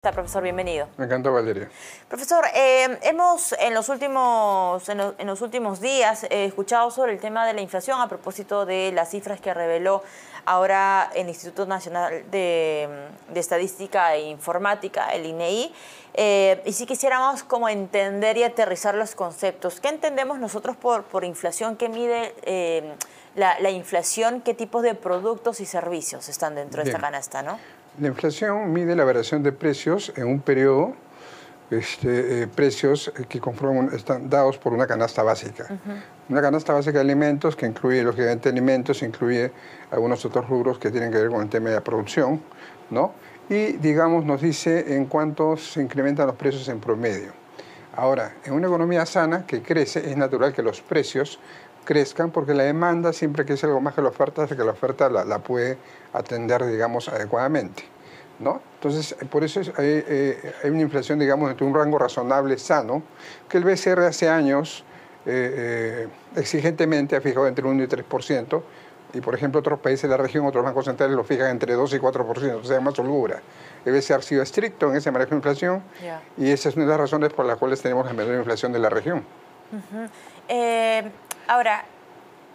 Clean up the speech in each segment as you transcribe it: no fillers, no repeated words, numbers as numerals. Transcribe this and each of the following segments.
Profesor, bienvenido. Me encanta, Valeria. Profesor, hemos en los últimos días escuchado sobre el tema de la inflación a propósito de las cifras que reveló ahora el Instituto Nacional de Estadística e Informática, el INEI, y si quisiéramos como entender y aterrizar los conceptos. ¿Qué entendemos nosotros por inflación? ¿Qué mide la inflación? ¿Qué tipos de productos y servicios están dentro de esta canasta, no? La inflación mide la variación de precios en un periodo, precios que están dados por una canasta básica. Una canasta básica de alimentos que incluye, lógicamente, alimentos, incluye algunos otros rubros que tienen que ver con el tema de la producción, ¿no? Y, digamos, nos dice en cuánto se incrementan los precios en promedio. Ahora, en una economía sana que crece, es natural que los precios crezcan porque la demanda siempre crece algo más que la oferta, hace que la oferta la puede atender, digamos, adecuadamente, ¿no? Entonces, por eso hay una inflación, digamos, entre un rango razonable, sano, que el BCR hace años exigentemente ha fijado entre 1 y 3%, y por ejemplo otros países de la región, otros bancos centrales lo fijan entre 2 y 4%, o sea, más holgura. El BCR ha sido estricto en ese manejo de inflación, y esa es una de las razones por las cuales tenemos la menor inflación de la región. Ahora,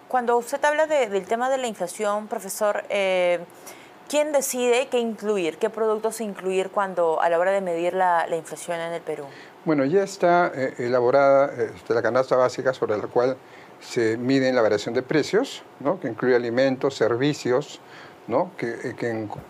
cuando usted habla del tema de la inflación, profesor, ¿quién decide qué incluir, qué productos incluir a la hora de medir la inflación en el Perú? Bueno, ya está elaborada la canasta básica sobre la cual se mide la variación de precios, ¿no? Que incluye alimentos, servicios, ¿no? que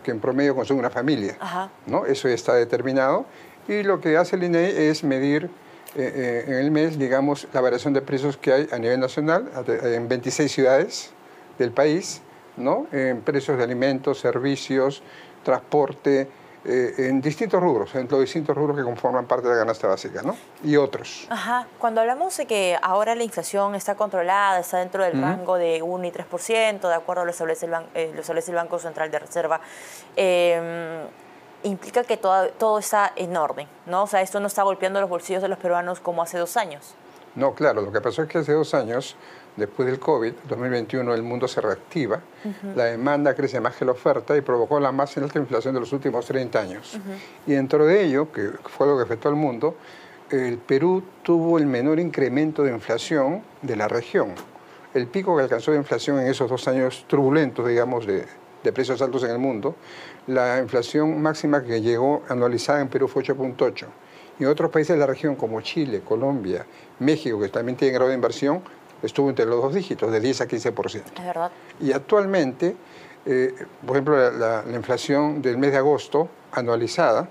en promedio consume una familia, ¿no? Eso ya está determinado, y lo que hace el INEI es medir en el mes, digamos, la variación de precios que hay a nivel nacional, en 26 ciudades del país, ¿no? En precios de alimentos, servicios, transporte, en distintos rubros, en los distintos rubros que conforman parte de la canasta básica, ¿no? Y otros. Cuando hablamos de que ahora la inflación está controlada, está dentro del rango de 1 y 3%, de acuerdo a lo establece el Banco Central de Reserva, implica que todo está en orden, ¿no? O sea, esto no está golpeando los bolsillos de los peruanos como hace 2 años. No, claro, lo que pasó es que hace 2 años, después del COVID, 2021, el mundo se reactiva, la demanda crece más que la oferta y provocó la más alta inflación de los últimos 30 años. Y dentro de ello, que fue lo que afectó al mundo, el Perú tuvo el menor incremento de inflación de la región. El pico que alcanzó de inflación en esos 2 años turbulentos, digamos, de precios altos en el mundo, la inflación máxima que llegó anualizada en Perú fue 8.8. Y en otros países de la región como Chile, Colombia, México, que también tienen grado de inversión, estuvo entre los 2 dígitos, de 10 a 15%. Es verdad. Y actualmente, por ejemplo, la inflación del mes de agosto anualizada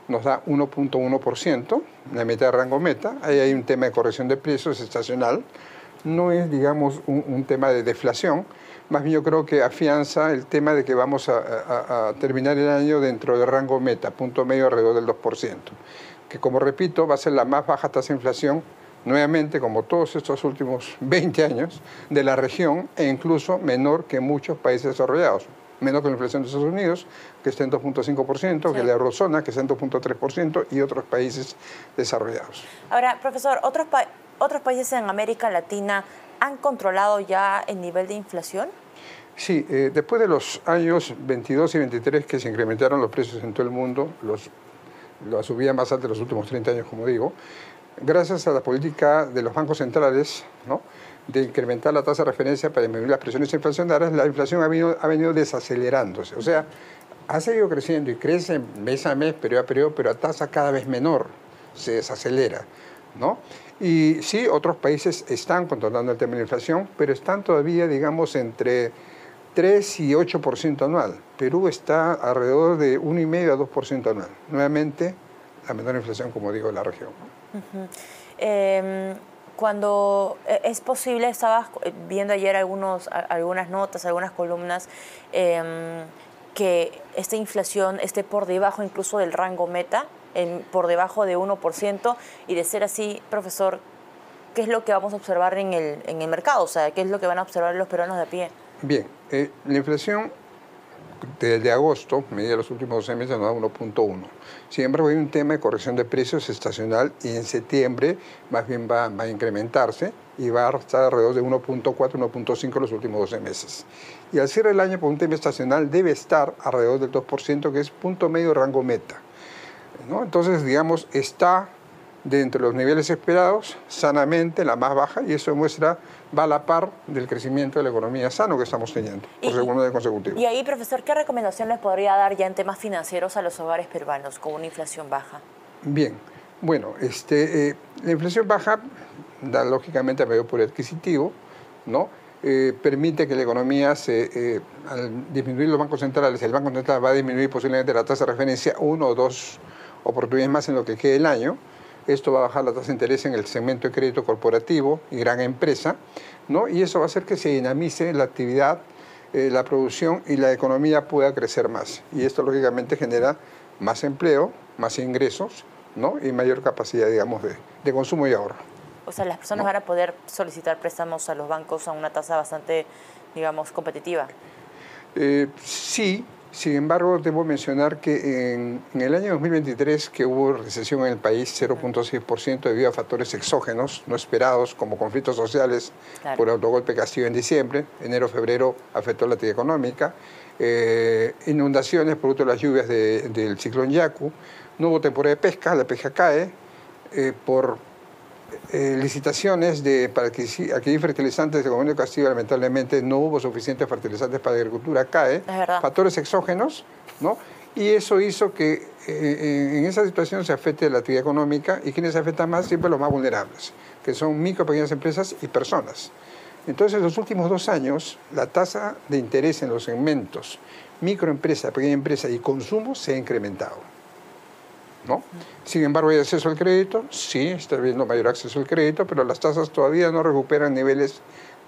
nos da 1.1%, la mitad de rango meta. Ahí hay un tema de corrección de precios estacional. No es, digamos, un tema de deflación. Más bien yo creo que afianza el tema de que vamos a terminar el año dentro del rango meta, punto medio alrededor del 2%, que como repito va a ser la más baja tasa de inflación, nuevamente como todos estos últimos 20 años, de la región, e incluso menor que muchos países desarrollados. Menor que la inflación de Estados Unidos, que está en 2.5%, que la eurozona, que está en 2.3%, y otros países desarrollados. Ahora, profesor, ¿otros países en América Latina han controlado ya el nivel de inflación? Sí, después de los años 22 y 23 que se incrementaron los precios en todo el mundo, la subida más alta de los últimos 30 años, como digo, gracias a la política de los bancos centrales, ¿no?, de incrementar la tasa de referencia para disminuir las presiones inflacionarias, la inflación ha venido desacelerándose. O sea, ha seguido creciendo y crece mes a mes, periodo a periodo, pero a tasa cada vez menor, se desacelera, ¿no? Y sí, otros países están controlando el tema de la inflación, pero están todavía, digamos, entre 3 y 8% anual. Perú está alrededor de 1,5 a 2% anual. Nuevamente, la menor inflación, como digo, de la región. Cuando es posible, estaba viendo ayer algunas notas, algunas columnas, que esta inflación esté por debajo incluso del rango meta, por debajo de 1%, y de ser así, profesor, ¿qué es lo que vamos a observar en el mercado? O sea, ¿qué es lo que van a observar los peruanos de a pie? Bien, la inflación desde agosto, medida de los últimos 12 meses, nos da 1.1. Sin embargo, hay un tema de corrección de precios estacional y en septiembre más bien va a incrementarse y va a estar alrededor de 1.4, 1.5 los últimos 12 meses. Y al cierre del año, por un tema estacional, debe estar alrededor del 2%, que es punto medio rango meta. ¿no? Entonces, digamos, está dentro de los niveles esperados, sanamente, la más baja, y eso demuestra, va a la par del crecimiento de la economía sano que estamos teniendo por segundo año consecutivo. Y ahí, profesor, ¿qué recomendaciones podría dar ya en temas financieros a los hogares peruanos con una inflación baja? Bien, bueno, la inflación baja da lógicamente a mayor poder adquisitivo, ¿no? Permite que la economía, al disminuir los bancos centrales, el Banco Central va a disminuir posiblemente la tasa de referencia 1 o 2 oportunidades más en lo que quede el año. Esto va a bajar la tasa de interés en el segmento de crédito corporativo y gran empresa, ¿no? Y eso va a hacer que se dinamice la actividad, la producción y la economía pueda crecer más. Y esto lógicamente genera más empleo, más ingresos, ¿no? Y mayor capacidad, digamos, de consumo y ahorro. O sea, las personas van a poder solicitar préstamos a los bancos a una tasa bastante, digamos, competitiva. Sí, sin embargo, debo mencionar que en el año 2023, que hubo recesión en el país, 0.6% debido a factores exógenos, no esperados, como conflictos sociales, claro, por el autogolpe Castillo en diciembre, enero, febrero afectó la actividad económica, inundaciones producto de las lluvias del ciclón Yaku, no hubo temporada de pesca, la pesca cae, por licitaciones para adquirir fertilizantes de gobierno de Castillo, lamentablemente no hubo suficientes fertilizantes para la agricultura, cae, factores exógenos, ¿no? Y eso hizo que en esa situación se afecte la actividad económica, y quienes se afectan más, siempre los más vulnerables, que son micro, pequeñas empresas y personas. Entonces, en los últimos 2 años, la tasa de interés en los segmentos microempresa, pequeña empresa y consumo se ha incrementado, ¿no? Sin embargo, ¿hay acceso al crédito? Sí, está habiendo mayor acceso al crédito, pero las tasas todavía no recuperan niveles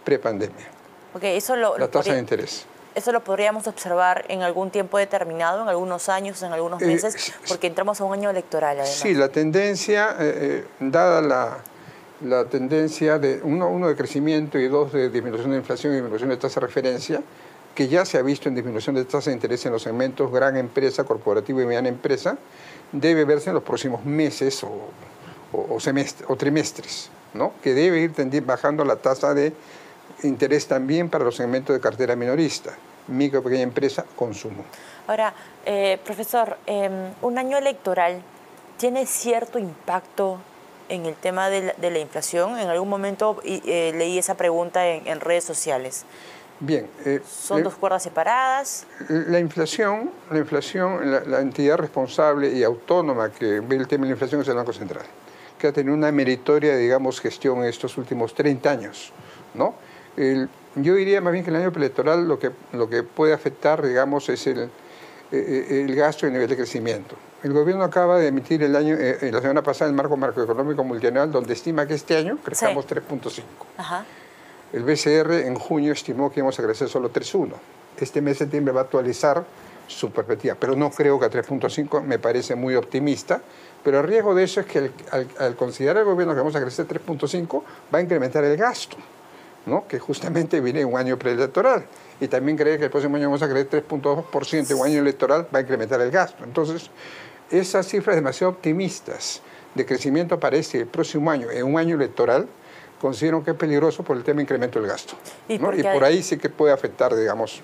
prepandemia. Okay, la tasa de interés. ¿Eso lo podríamos observar en algún tiempo determinado, en algunos años, en algunos meses? Porque entramos a un año electoral, además. Sí, la tendencia, dada la tendencia de uno de crecimiento y 2 de disminución de inflación y disminución de tasa de referencia, que ya se ha visto en disminución de tasa de interés en los segmentos gran empresa, corporativa y mediana empresa, debe verse en los próximos meses o trimestres, ¿no? Que debe ir bajando la tasa de interés también para los segmentos de cartera minorista, micro, pequeña empresa, consumo. Ahora, profesor, un año electoral tiene cierto impacto en el tema de la inflación. En algún momento leí esa pregunta en redes sociales. Bien. ¿Son 2 cuerdas separadas? La inflación, la entidad responsable y autónoma que ve el tema de la inflación es el Banco Central, que ha tenido una meritoria, digamos, gestión en estos últimos 30 años, ¿no? Yo diría más bien que el año electoral lo que puede afectar, digamos, es el gasto y el nivel de crecimiento. El gobierno acaba de emitir la semana pasada el marco macroeconómico multianual, donde estima que este año crezcamos 3.5. Ajá. El BCR en junio estimó que íbamos a crecer solo 3.1. Este mes de septiembre va a actualizar su perspectiva, pero no creo que a 3.5, me parece muy optimista, pero el riesgo de eso es que al considerar el gobierno que vamos a crecer 3.5, va a incrementar el gasto, ¿no? Que justamente viene un año preelectoral, y también cree que el próximo año vamos a crecer 3.2%, un año electoral va a incrementar el gasto. Entonces, esas cifras demasiado optimistas de crecimiento para el próximo año, en un año electoral, considero que es peligroso por el tema de incremento del gasto, ¿no? Y por ahí sí que puede afectar, digamos,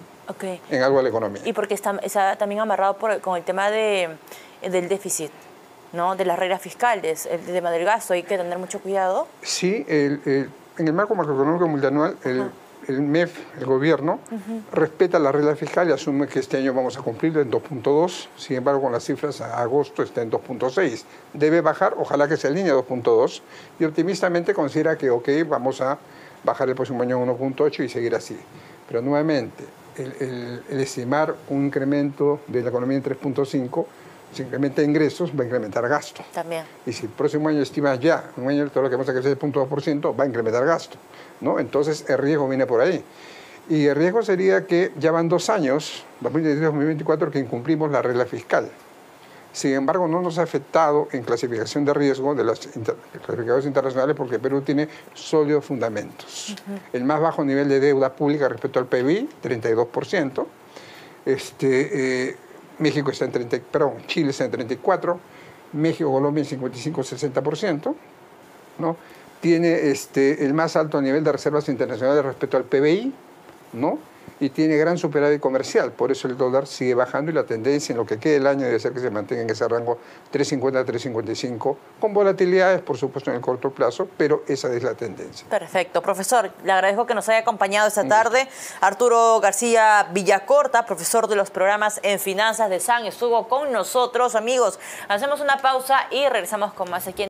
en algo a la economía. Y porque está también amarrado con el tema del déficit, ¿no? De las reglas fiscales, el tema del gasto, hay que tener mucho cuidado. Sí, en el marco macroeconómico multianual, el MEF, el gobierno, respeta la regla fiscal y asume que este año vamos a cumplir en 2.2, sin embargo con las cifras a agosto está en 2.6. Debe bajar, ojalá que se alinee a 2.2, y optimistamente considera que vamos a bajar el próximo año a 1.8 y seguir así. Pero nuevamente, el estimar un incremento de la economía en 3.5, si incrementa ingresos, va a incrementar gasto. También. Y si el próximo año estimas ya, un año todo lo que vamos a crecer 0.2%, va a incrementar gasto, ¿no? Entonces el riesgo viene por ahí. Y el riesgo sería que ya van 2 años, 2023-2024, que incumplimos la regla fiscal. Sin embargo, no nos ha afectado en clasificación de riesgo de las clasificadores internacionales porque Perú tiene sólidos fundamentos. El más bajo nivel de deuda pública respecto al PIB, 32%. México está en Chile está en 34%, México, Colombia en 55-60%, ¿no? Tiene el más alto nivel de reservas internacionales respecto al PBI, ¿no? Y tiene gran superávit comercial, por eso el dólar sigue bajando y la tendencia en lo que quede el año debe ser que se mantenga en ese rango 3.50 3.55, con volatilidades, por supuesto, en el corto plazo, pero esa es la tendencia. Perfecto. Profesor, le agradezco que nos haya acompañado esta tarde. Arturo García Villacorta, profesor de los programas en Finanzas de SAN, estuvo con nosotros. Amigos, hacemos una pausa y regresamos con más aquí en